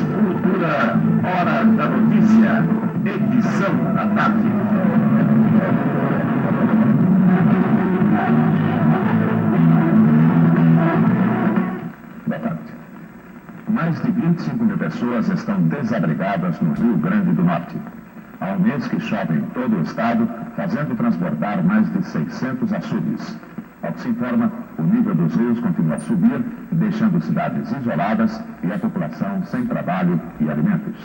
Cultura, Hora da Notícia, edição da tarde. Boa tarde. Mais de 25 mil pessoas estão desabrigadas no Rio Grande do Norte. Há um mês que chove em todo o estado, fazendo transbordar mais de 600 açudes. Ao que se informa, o nível dos rios continua a subir, deixando cidades isoladas e a população sem trabalho e alimentos.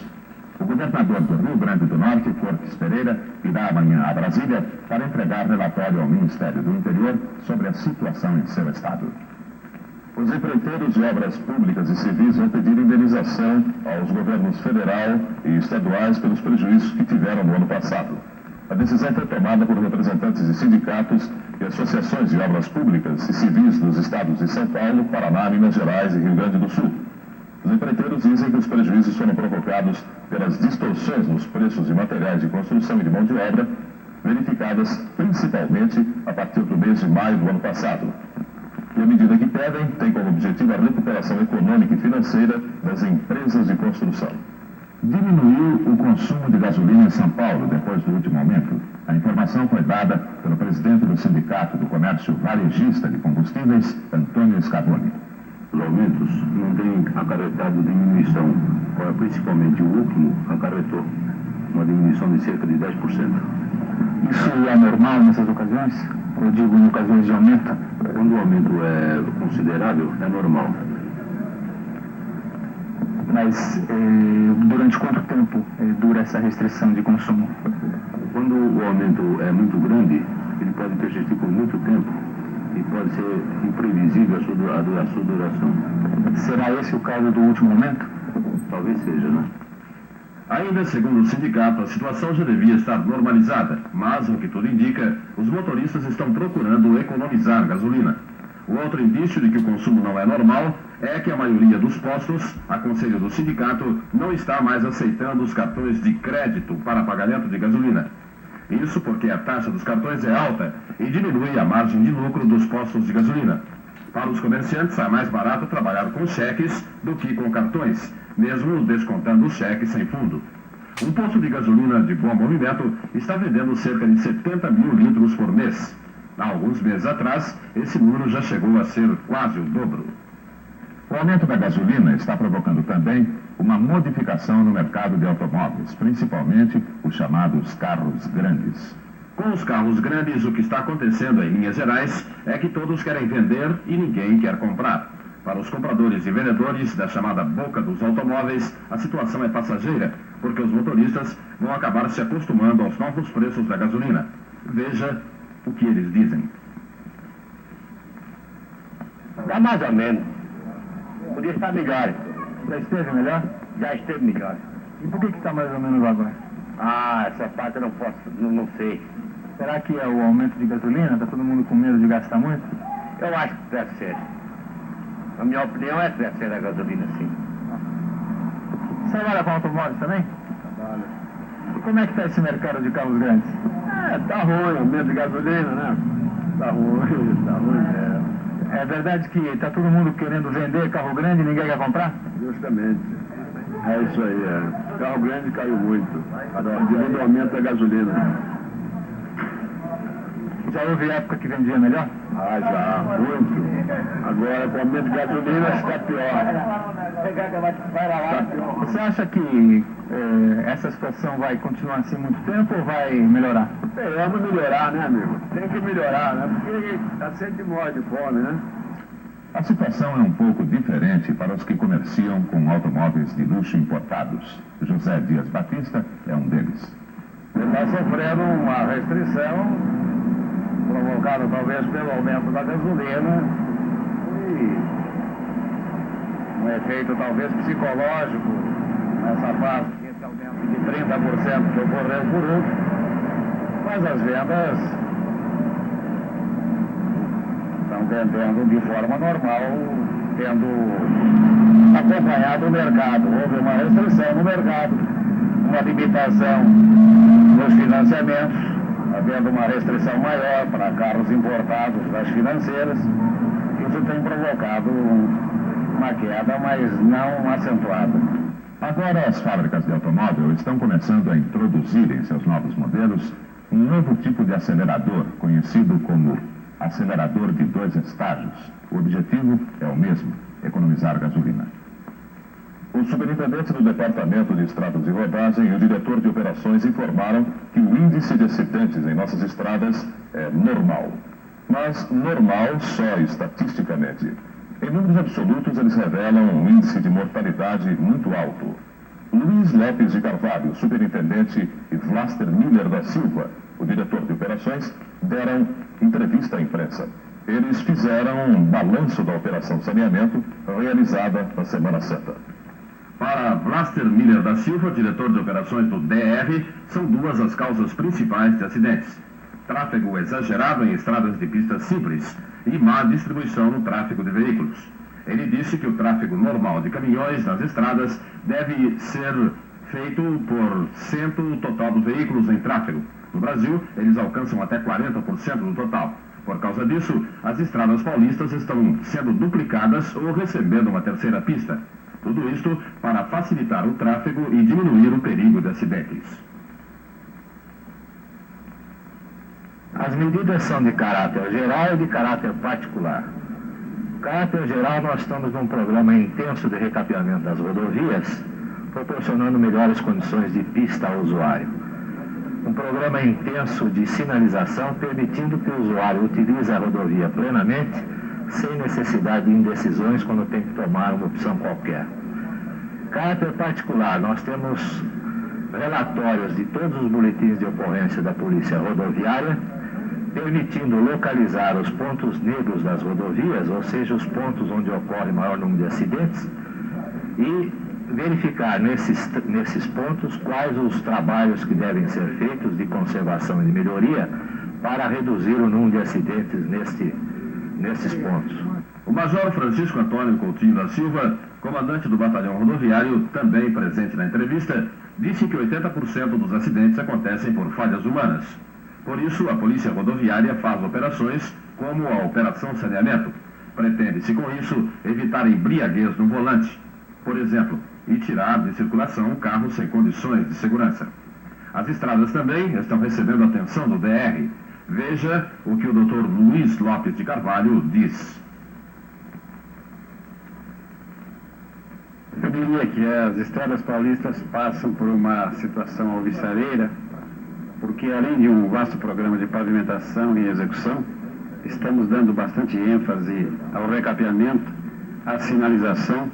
O governador do Rio Grande do Norte, Fortes Pereira, irá amanhã a Brasília para entregar relatório ao Ministério do Interior sobre a situação em seu estado. Os empreiteiros de obras públicas e civis vão pedir indenização aos governos federal e estaduais pelos prejuízos que tiveram no ano passado. A decisão foi tomada por representantes de sindicatos e associações de obras públicas e civis dos estados de São Paulo, Paraná, Minas Gerais e Rio Grande do Sul. Os empreiteiros dizem que os prejuízos foram provocados pelas distorções nos preços de materiais de construção e de mão de obra, verificadas principalmente a partir do mês de maio do ano passado. E a medida que pedem tem como objetivo a recuperação econômica e financeira das empresas de construção. Diminuiu o consumo de gasolina em São Paulo depois do último aumento. A informação foi dada pelo presidente do Sindicato do Comércio Varejista de Combustíveis, Antônio Scavone. Os aumentos não têm acarretado diminuição, principalmente o último acarretou uma diminuição de cerca de 10%. Isso é normal nessas ocasiões? Eu digo em ocasiões de aumento? Quando o aumento é considerável, é normal. Mas durante quanto tempo dura essa restrição de consumo? Quando o aumento é muito grande, ele pode persistir por muito tempo e pode ser imprevisível a sua duração. Será esse o caso do último aumento? Talvez seja, né? Ainda segundo o sindicato, a situação já devia estar normalizada, mas, ao que tudo indica, os motoristas estão procurando economizar gasolina. O outro indício de que o consumo não é normal é que a maioria dos postos, a conselho do sindicato, não está mais aceitando os cartões de crédito para pagamento de gasolina. Isso porque a taxa dos cartões é alta e diminui a margem de lucro dos postos de gasolina. Para os comerciantes, é mais barato trabalhar com cheques do que com cartões, mesmo descontando os cheques sem fundo. Um posto de gasolina de bom movimento está vendendo cerca de 70 mil litros por mês. Há alguns meses atrás, esse número já chegou a ser quase o dobro. O aumento da gasolina está provocando também uma modificação no mercado de automóveis, principalmente os chamados carros grandes. Com os carros grandes, o que está acontecendo em linhas gerais é que todos querem vender e ninguém quer comprar. Para os compradores e vendedores da chamada boca dos automóveis, a situação é passageira, porque os motoristas vão acabar se acostumando aos novos preços da gasolina. Veja o que eles dizem. Está mais ou menos. Podia estar melhor. Já esteve melhor? Já esteve melhor. E por que está mais ou menos agora? Essa parte eu não posso, não sei. Será que é o aumento de gasolina? Está todo mundo com medo de gastar muito? Eu acho que deve ser. A minha opinião é que deve ser a gasolina, sim. Você trabalha com automóveis também? Trabalho. E como é que está esse mercado de carros grandes? Tá ruim, aumento de gasolina, né? Tá ruim. É verdade que está todo mundo querendo vender carro grande e ninguém quer comprar? Justamente. É isso aí, é. Carro grande caiu muito, devido ao aumento da gasolina. Já houve época que vendia melhor? Já, muito. Agora, com o aumento de gasolina, está pior. Você acha que essa situação vai continuar assim muito tempo ou vai melhorar? Vamos melhorar, né, amigo? Tem que melhorar, né? Porque a gente morre de fome, né? A situação é um pouco diferente para os que comerciam com automóveis de luxo importados. José Dias Batista é um deles. Ele está sofrendo uma restrição provocada talvez pelo aumento da gasolina e um efeito talvez psicológico nessa fase, esse aumento de 30% que ocorreu por último, mas as vendas estão vendendo de forma normal, tendo acompanhado o mercado. Houve uma restrição no mercado, uma limitação nos financiamentos, havendo uma restrição maior para carros importados das financeiras. Isso tem provocado uma queda, mas não acentuada. Agora, as fábricas de automóvel estão começando a introduzir em seus novos modelos um novo tipo de acelerador, conhecido como acelerador de 2 estágios. O objetivo é o mesmo: economizar gasolina. O superintendente do Departamento de Estradas e Rodagem e o diretor de operações informaram que o índice de acidentes em nossas estradas é normal. Mas normal só estatisticamente. Em números absolutos, eles revelam um índice de mortalidade muito alto. Luiz Lopes de Carvalho, superintendente, e Vlaster Miller da Silva, o diretor de operações, deram entrevista à imprensa. Eles fizeram um balanço da operação saneamento realizada na Semana Santa. Para Vlaster Miller da Silva, diretor de operações do DR, são 2 as causas principais de acidentes: tráfego exagerado em estradas de pista simples e má distribuição no tráfego de veículos. Ele disse que o tráfego normal de caminhões nas estradas deve ser feito por cento do total dos veículos em tráfego. No Brasil, eles alcançam até 40% do total. Por causa disso, as estradas paulistas estão sendo duplicadas ou recebendo uma 3ª pista. Tudo isto para facilitar o tráfego e diminuir o perigo de acidentes. As medidas são de caráter geral e de caráter particular. No caráter geral, nós estamos num programa intenso de recapeamento das rodovias, proporcionando melhores condições de pista ao usuário. Um programa intenso de sinalização, permitindo que o usuário utilize a rodovia plenamente, sem necessidade de indecisões quando tem que tomar uma opção qualquer. Caráter particular, nós temos relatórios de todos os boletins de ocorrência da Polícia Rodoviária, permitindo localizar os pontos negros das rodovias, ou seja, os pontos onde ocorre maior número de acidentes, e verificar nesses pontos quais os trabalhos que devem ser feitos de conservação e de melhoria para reduzir o número de acidentes nesses pontos. O Major Francisco Antônio Coutinho da Silva, comandante do Batalhão Rodoviário, também presente na entrevista, disse que 80% dos acidentes acontecem por falhas humanas. Por isso, a Polícia Rodoviária faz operações como a Operação Saneamento. Pretende-se, com isso, evitar embriaguez no volante, por exemplo, e tirar de circulação carros sem condições de segurança. As estradas também estão recebendo atenção do DR. Veja o que o Dr. Luiz Lopes de Carvalho diz. Eu diria que as estradas paulistas passam por uma situação alvissareira, porque além de um vasto programa de pavimentação e execução, estamos dando bastante ênfase ao recapeamento, à sinalização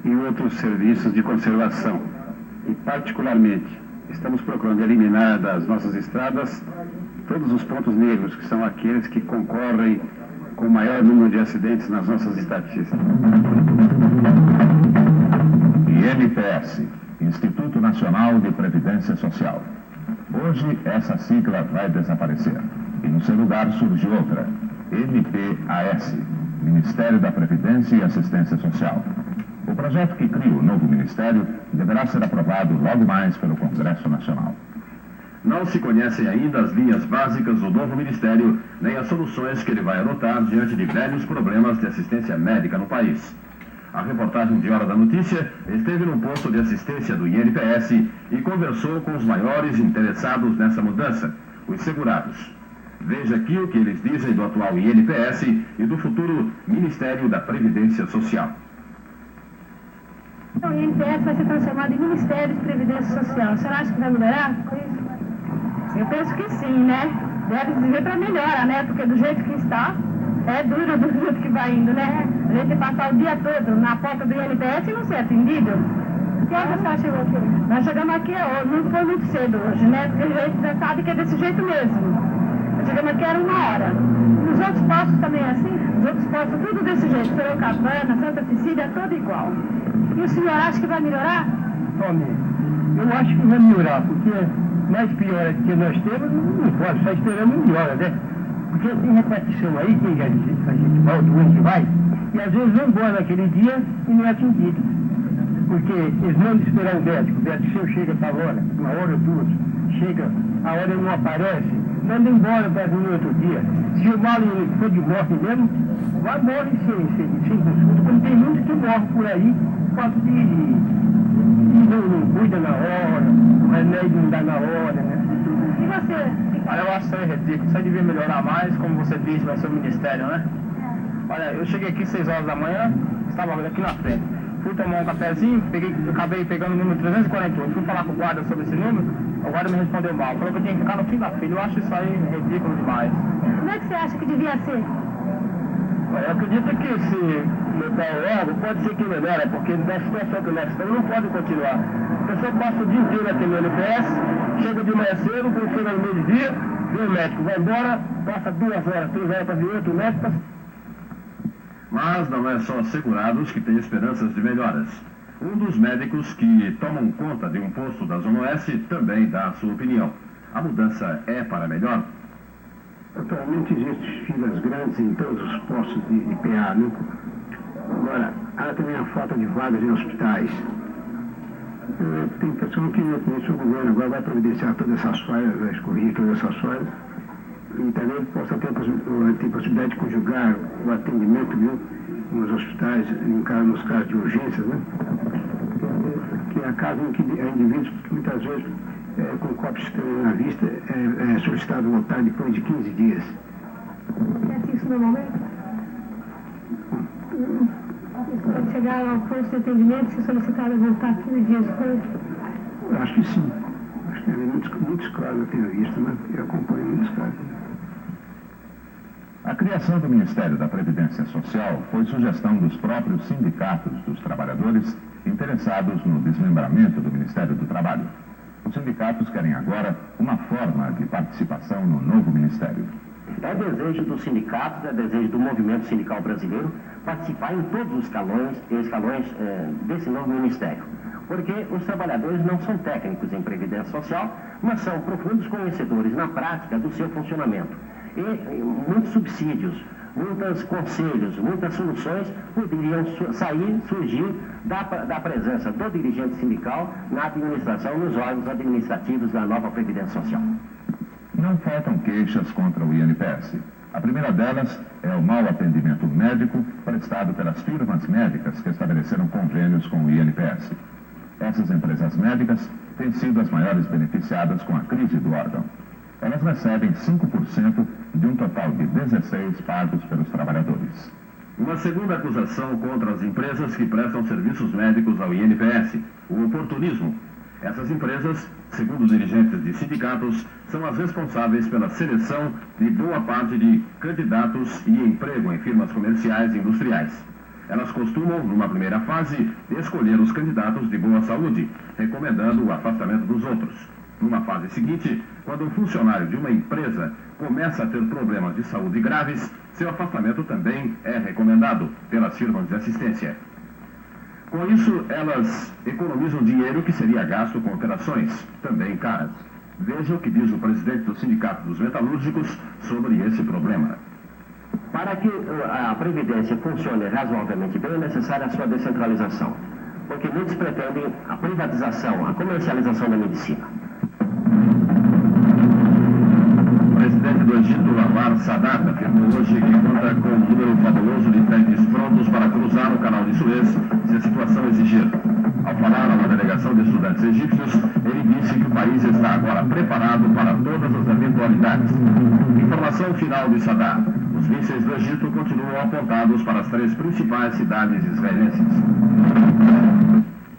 e outros serviços de conservação. E particularmente, estamos procurando eliminar das nossas estradas todos os pontos negros, que são aqueles que concorrem com o maior número de acidentes nas nossas estatísticas. INPS, Instituto Nacional de Previdência Social. Hoje, essa sigla vai desaparecer e no seu lugar surge outra, MPAS, Ministério da Previdência e Assistência Social. O projeto que cria o novo ministério deverá ser aprovado logo mais pelo Congresso Nacional. Não se conhecem ainda as linhas básicas do novo ministério, nem as soluções que ele vai adotar diante de velhos problemas de assistência médica no país. A reportagem de Hora da Notícia esteve num posto de assistência do INPS e conversou com os maiores interessados nessa mudança, os segurados. Veja aqui o que eles dizem do atual INPS e do futuro Ministério da Previdência Social. O INPS vai ser transformado em Ministério de Previdência Social. Você acha que vai melhorar com isso? Eu penso que sim, né? Deve dizer para melhorar, né? Porque do jeito que está, é duro do jeito que vai indo, né? A gente passar o dia todo na porta do INPS e não ser atendido. Que hora você chegou aqui? Nós chegamos aqui, não foi muito cedo hoje, né? Porque a gente já sabe que é desse jeito mesmo. Nós chegamos aqui, era 1h. Nos outros postos também é assim? Os outros postos tudo desse jeito. Sorocabana, Santa Cecília, é tudo igual. E o senhor acha que vai melhorar? Homem, eu acho que vai melhorar, porque mais pior que nós temos, não pode, só esperando melhora, né? Porque tem repartição aí, que a gente vai, doente vai, e às vezes vão embora naquele dia e não é atendido. Porque eles mandam esperar o médico seu chega para a hora, 1 ou 2, chega, a hora não aparece, manda embora para vir no outro dia. Se o mal for de morte mesmo, vai morrer sem consulta, como tem muitos que morrem por aí, por causa de não cuida na hora, o remédio não dá na hora, né? E você? Olha, eu acho isso aí ridículo. Isso aí devia melhorar mais, como você disse, vai ser o ministério, né? Olha, eu cheguei aqui 6 horas da manhã, estava aqui na frente. Fui tomar um cafezinho, acabei pegando o número 348. Fui falar com o guarda sobre esse número, o guarda me respondeu mal. Falou que eu tinha que ficar no fim da fila. Eu acho isso aí ridículo demais. Como é que você acha que devia ser? Eu acredito que se mudar logo, pode ser que melhore, porque na situação que nós estamos não pode continuar. A pessoa passa o dia inteiro aqui no NPS, chega de manhã cedo, quando chega no meio-dia, vê o médico, vai embora, passa 2 horas, 3 horas para ver outro médico. Mas não é só segurados que têm esperanças de melhoras. Um dos médicos que tomam conta de um posto da Zona Oeste também dá a sua opinião. A mudança é para melhor? Atualmente existem filas grandes em todos os postos de PA, né? Agora, há também a falta de vagas em hospitais. Tem pessoa que o governo agora vai providenciar todas essas falhas, vai corrigir todas essas falhas, e também possa ter possibilidade de conjugar o atendimento, viu, nos hospitais, nos casos de urgências, né? Que há casos em que há indivíduos que muitas vezes, com cópia estranha na vista, é solicitado voltar depois de 15 dias. É isso normalmente? Quando chegar ao posto de atendimento, se solicitado voltar 15 dias depois? Eu acho que sim. Acho que tem muitos casos eu tenho visto, né? Eu acompanho muitos casos. A criação do Ministério da Previdência Social foi sugestão dos próprios sindicatos dos trabalhadores interessados no desmembramento do Ministério do Trabalho. Os sindicatos querem agora uma forma de participação no novo ministério. É desejo dos sindicatos, é desejo do movimento sindical brasileiro participar em todos os escalões desse novo ministério. Porque os trabalhadores não são técnicos em previdência social, mas são profundos conhecedores na prática do seu funcionamento. E muitos subsídios, muitos conselhos, muitas soluções poderiam surgir da presença do dirigente sindical na administração, nos órgãos administrativos da nova Previdência Social. Não faltam queixas contra o INPS. A primeira delas é o mau atendimento médico prestado pelas firmas médicas que estabeleceram convênios com o INPS. Essas empresas médicas têm sido as maiores beneficiadas com a crise do órgão. Elas recebem 5% de um total de 16 pagos pelos trabalhadores. Uma segunda acusação contra as empresas que prestam serviços médicos ao INPS, o oportunismo. Essas empresas, segundo dirigentes de sindicatos, são as responsáveis pela seleção de boa parte de candidatos e emprego em firmas comerciais e industriais. Elas costumam, numa primeira fase, escolher os candidatos de boa saúde, recomendando o afastamento dos outros. Numa fase seguinte, quando um funcionário de uma empresa começa a ter problemas de saúde graves, seu afastamento também é recomendado pelas firmas de assistência. Com isso, elas economizam dinheiro que seria gasto com operações, também caras. Veja o que diz o presidente do Sindicato dos Metalúrgicos sobre esse problema. Para que a Previdência funcione razoavelmente bem, é necessária a sua descentralização. Porque muitos pretendem a privatização, a comercialização da medicina. O presidente do Egito, Anwar Sadat, afirmou hoje que conta com um número fabuloso de tanques prontos para cruzar o canal de Suez, se a situação exigir. Ao falar a uma delegação de estudantes egípcios, ele disse que o país está agora preparado para todas as eventualidades. Informação final de Sadat. Os mísseis do Egito continuam apontados para as 3 principais cidades israelenses.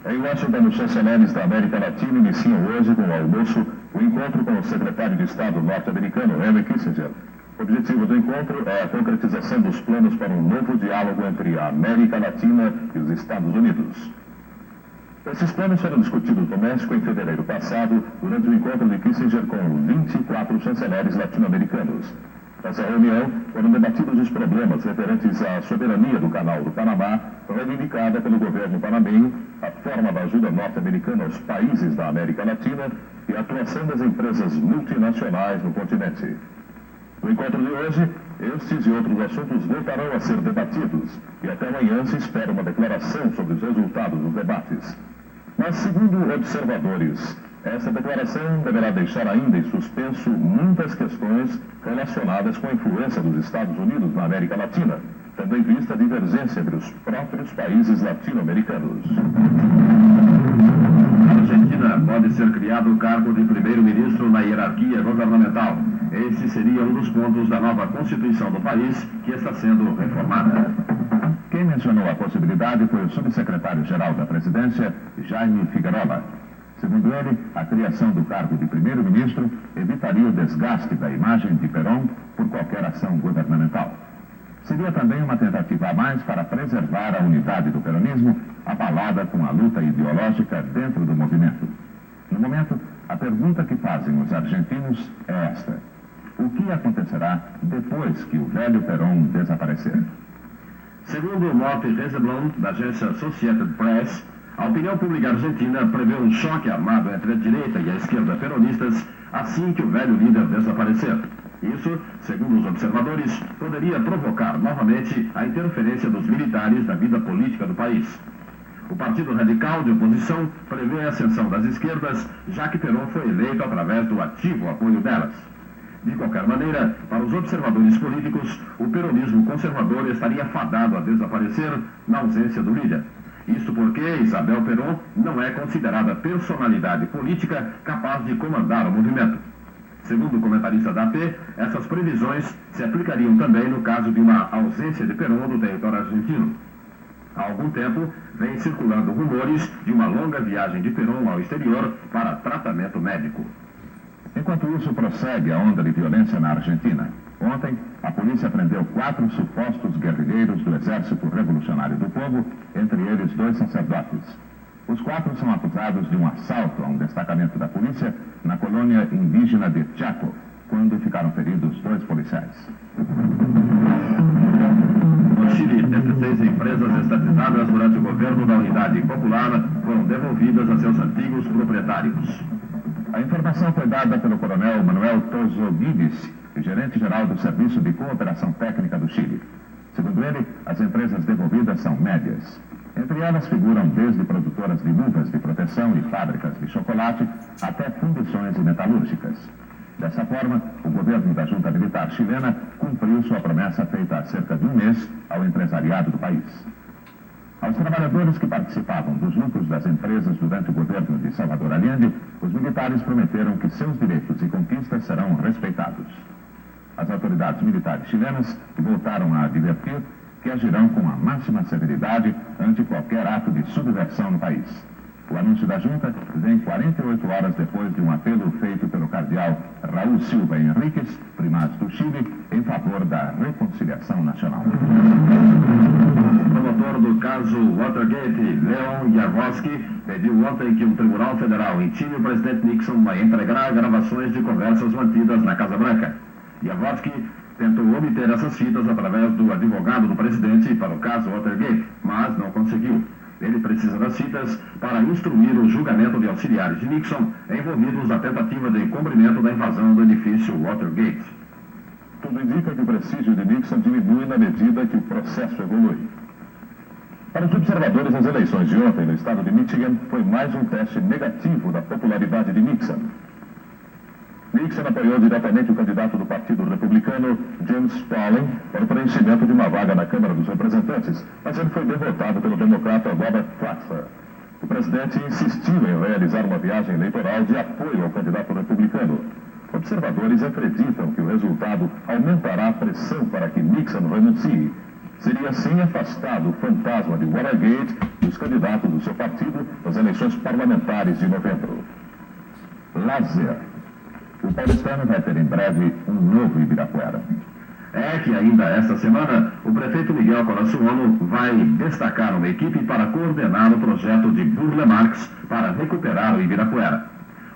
Em Washington, os chanceleres da América Latina iniciam hoje, com o almoço, o encontro com o secretário de Estado norte-americano, Henry Kissinger. O objetivo do encontro é a concretização dos planos para um novo diálogo entre a América Latina e os Estados Unidos. Esses planos foram discutidos no México em fevereiro passado, durante o encontro de Kissinger com 24 chanceleres latino-americanos. Nessa reunião, foram debatidos os problemas referentes à soberania do Canal do Panamá, reivindicada pelo governo panamenho, a forma da ajuda norte-americana aos países da América Latina e a atuação das empresas multinacionais no continente. No encontro de hoje, estes e outros assuntos voltarão a ser debatidos e até amanhã se espera uma declaração sobre os resultados dos debates. Mas, segundo observadores, essa declaração deverá deixar ainda em suspenso muitas questões relacionadas com a influência dos Estados Unidos na América Latina, tendo em vista a divergência entre os próprios países latino-americanos. Na Argentina pode ser criado o cargo de primeiro-ministro na hierarquia governamental. Esse seria um dos pontos da nova Constituição do país que está sendo reformada. Quem mencionou a possibilidade foi o subsecretário-geral da Presidência, Jaime Figueroa. Segundo ele, a criação do cargo de primeiro-ministro evitaria o desgaste da imagem de Perón por qualquer ação governamental. Seria também uma tentativa a mais para preservar a unidade do peronismo, abalada com a luta ideológica dentro do movimento. No momento, a pergunta que fazem os argentinos é esta: o que acontecerá depois que o velho Perón desaparecer? Segundo Morty Rezeblom, da agência Associated Press, a opinião pública argentina prevê um choque armado entre a direita e a esquerda peronistas assim que o velho líder desaparecer. Isso, segundo os observadores, poderia provocar novamente a interferência dos militares na vida política do país. O Partido Radical de oposição prevê a ascensão das esquerdas, já que Perón foi eleito através do ativo apoio delas. De qualquer maneira, para os observadores políticos, o peronismo conservador estaria fadado a desaparecer na ausência do líder. Isto porque Isabel Perón não é considerada personalidade política capaz de comandar o movimento. Segundo o comentarista da AP, essas previsões se aplicariam também no caso de uma ausência de Perón do território argentino. Há algum tempo, vem circulando rumores de uma longa viagem de Perón ao exterior para tratamento médico. Enquanto isso, prossegue a onda de violência na Argentina. Ontem, a polícia prendeu 4 supostos guerrilheiros do Exército Revolucionário do Povo, entre eles 2 sacerdotes. Os 4 são acusados de um assalto a um destacamento da polícia na colônia indígena de Chaco, quando ficaram feridos 2 policiais. No Chile, 16 empresas estatizadas durante o governo da Unidade Popular foram devolvidas a seus antigos proprietários. A informação foi dada pelo coronel Manuel Toso Guides, gerente-geral do Serviço de Cooperação Técnica do Chile. Segundo ele, as empresas devolvidas são médias. Entre elas figuram desde produtoras de luvas de proteção e fábricas de chocolate até fundições e metalúrgicas. Dessa forma, o governo da junta militar chilena cumpriu sua promessa feita há cerca de um mês ao empresariado do país. Aos trabalhadores que participavam dos lucros das empresas durante o governo de Salvador Allende, os militares prometeram que seus direitos e conquistas serão respeitados. As autoridades militares chilenas voltaram a advertir que agirão com a máxima severidade ante qualquer ato de subversão no país. O anúncio da junta vem 48 horas depois de um apelo feito pelo cardeal Raul Silva Henriques, primaz do Chile, em favor da reconciliação nacional. O promotor do caso Watergate, Leon Jaworski, pediu ontem que um tribunal federal intime o presidente Nixon a entregar gravações de conversas mantidas na Casa Branca. Jaworski tentou obter essas fitas através do advogado do presidente para o caso Watergate, mas não conseguiu. Ele precisa das fitas para instruir o julgamento de auxiliares de Nixon envolvidos na tentativa de encobrimento da invasão do edifício Watergate. Tudo indica que o prestígio de Nixon diminui na medida que o processo evolui. Para os observadores, as eleições de ontem no estado de Michigan foi mais um teste negativo da popularidade de Nixon. Nixon apoiou diretamente o candidato do Partido Republicano, James Pauling, para o preenchimento de uma vaga na Câmara dos Representantes, mas ele foi derrotado pelo democrata Robert Kratzer. O presidente insistiu em realizar uma viagem eleitoral de apoio ao candidato republicano. Observadores acreditam que o resultado aumentará a pressão para que Nixon renuncie. Seria assim afastado o fantasma de Watergate dos candidatos do seu partido nas eleições parlamentares de novembro. Lazer. O paulistano vai ter em breve um novo Ibirapuera. É que ainda esta semana, o prefeito Miguel Colassuono vai destacar uma equipe para coordenar o projeto de Burle Marx para recuperar o Ibirapuera.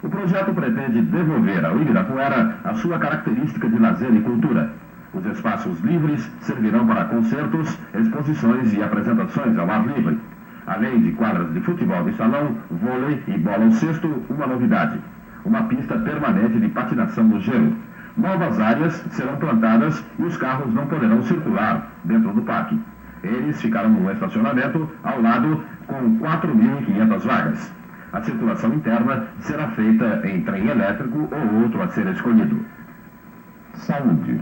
O projeto pretende devolver ao Ibirapuera a sua característica de lazer e cultura. Os espaços livres servirão para concertos, exposições e apresentações ao ar livre. Além de quadras de futebol de salão, vôlei e bola ao cesto, uma novidade: uma pista permanente de patinação no gelo. Novas áreas serão plantadas e os carros não poderão circular dentro do parque. Eles ficarão no estacionamento ao lado com 4.500 vagas. A circulação interna será feita em trem elétrico ou outro a ser escolhido. Saúde.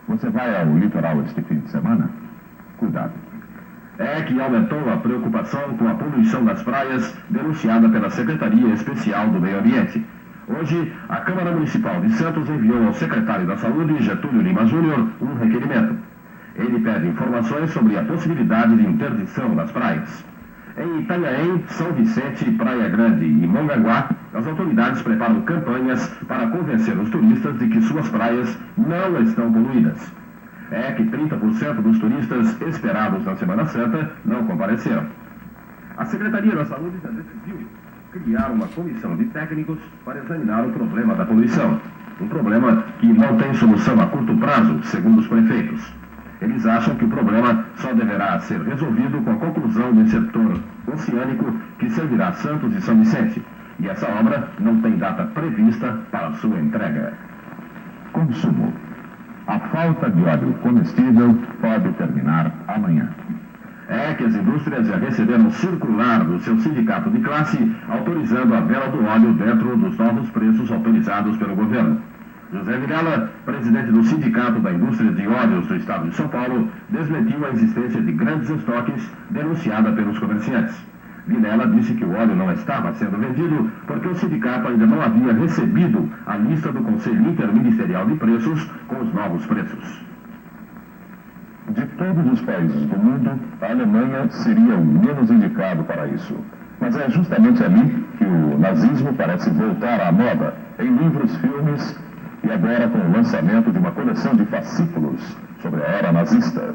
Você vai ao litoral este fim de semana? Cuidado. É que aumentou a preocupação com a poluição das praias, denunciada pela Secretaria Especial do Meio Ambiente. Hoje, a Câmara Municipal de Santos enviou ao secretário da Saúde, Getúlio Lima Júnior, um requerimento. Ele pede informações sobre a possibilidade de interdição das praias. Em Itanhaém, São Vicente, Praia Grande e Mongaguá, as autoridades preparam campanhas para convencer os turistas de que suas praias não estão poluídas. É que 30% dos turistas esperados na Semana Santa não compareceram. A Secretaria da Saúde já decidiu criar uma comissão de técnicos para examinar o problema da poluição. Um problema que não tem solução a curto prazo, segundo os prefeitos. Eles acham que o problema só deverá ser resolvido com a conclusão do setor oceânico que servirá Santos e São Vicente. E essa obra não tem data prevista para sua entrega. Consumo. A falta de óleo comestível pode terminar amanhã. É que as indústrias já receberam circular do seu sindicato de classe autorizando a venda do óleo dentro dos novos preços autorizados pelo governo. José Vilela, presidente do Sindicato da Indústria de Óleos do Estado de São Paulo, desmentiu a existência de grandes estoques denunciada pelos comerciantes. Vilela disse que o óleo não estava sendo vendido porque o sindicato ainda não havia recebido a lista do Conselho Interministerial de Preços com os novos preços. De todos os países do mundo, a Alemanha seria o menos indicado para isso. Mas é justamente ali que o nazismo parece voltar à moda, em livros, filmes e agora com o lançamento de uma coleção de fascículos sobre a era nazista.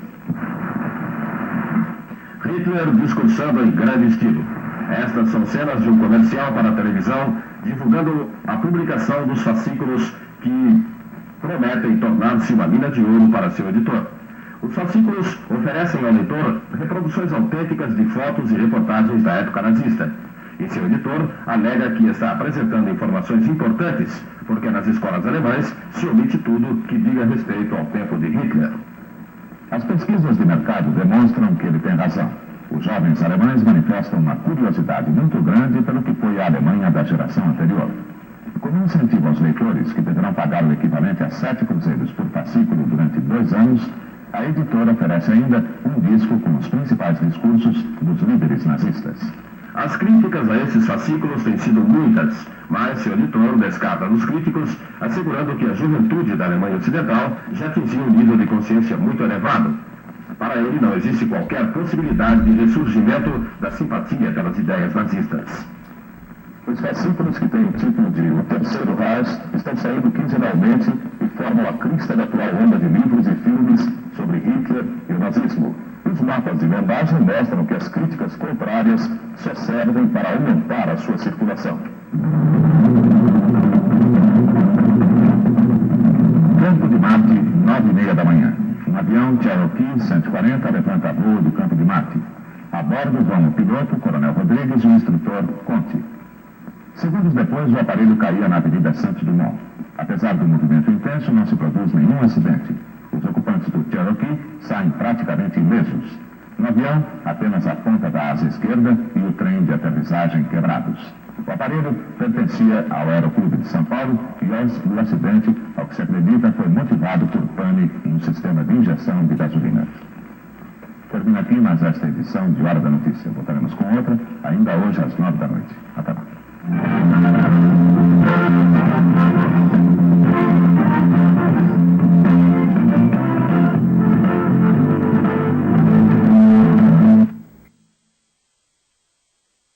Hitler discursando em grande estilo. Estas são cenas de um comercial para a televisão divulgando a publicação dos fascículos que prometem tornar-se uma mina de ouro para seu editor. Os fascículos oferecem ao leitor reproduções autênticas de fotos e reportagens da época nazista. E seu editor alega que está apresentando informações importantes, porque nas escolas alemãs se omite tudo que diga respeito ao tempo de Hitler. As pesquisas de mercado demonstram que ele tem razão. Os jovens alemães manifestam uma curiosidade muito grande pelo que foi a Alemanha da geração anterior. Como incentivo aos leitores, que deverão pagar o equivalente a 7 cruzeiros por fascículo durante 2 anos, a editora oferece ainda um disco com os principais discursos dos líderes nazistas. As críticas a esses fascículos têm sido muitas, mas seu editor descarta dos críticos, assegurando que a juventude da Alemanha Ocidental já atingiu um nível de consciência muito elevado. Para ele, não existe qualquer possibilidade de ressurgimento da simpatia pelas ideias nazistas. Os fascículos que têm o título de O Terceiro Reich estão saindo quinzenalmente e formam a crista da atual onda de livros e filmes sobre Hitler e o nazismo. Os mapas de vendagem mostram que as críticas contrárias só servem para aumentar a sua circulação. Campo de Marte, 9h30 da manhã. Um avião Cherokee 140 levanta voo do Campo de Marte. A bordo vão o piloto, Coronel Rodrigues, e o instrutor Conte. Segundos depois, o aparelho caía na Avenida Santos Dumont. Apesar do movimento intenso, não se produz nenhum acidente. Os ocupantes do Cherokee saem praticamente ilesos. No avião, apenas a ponta da asa esquerda e o trem de aterrissagem quebrados. O aparelho pertencia ao Aeroclube de São Paulo e o acidente, ao que se acredita, foi motivado por pane no sistema de injeção de gasolina. Termina aqui mais esta edição de Hora da Notícia. Voltaremos com outra, ainda hoje às 9 da noite. Até lá.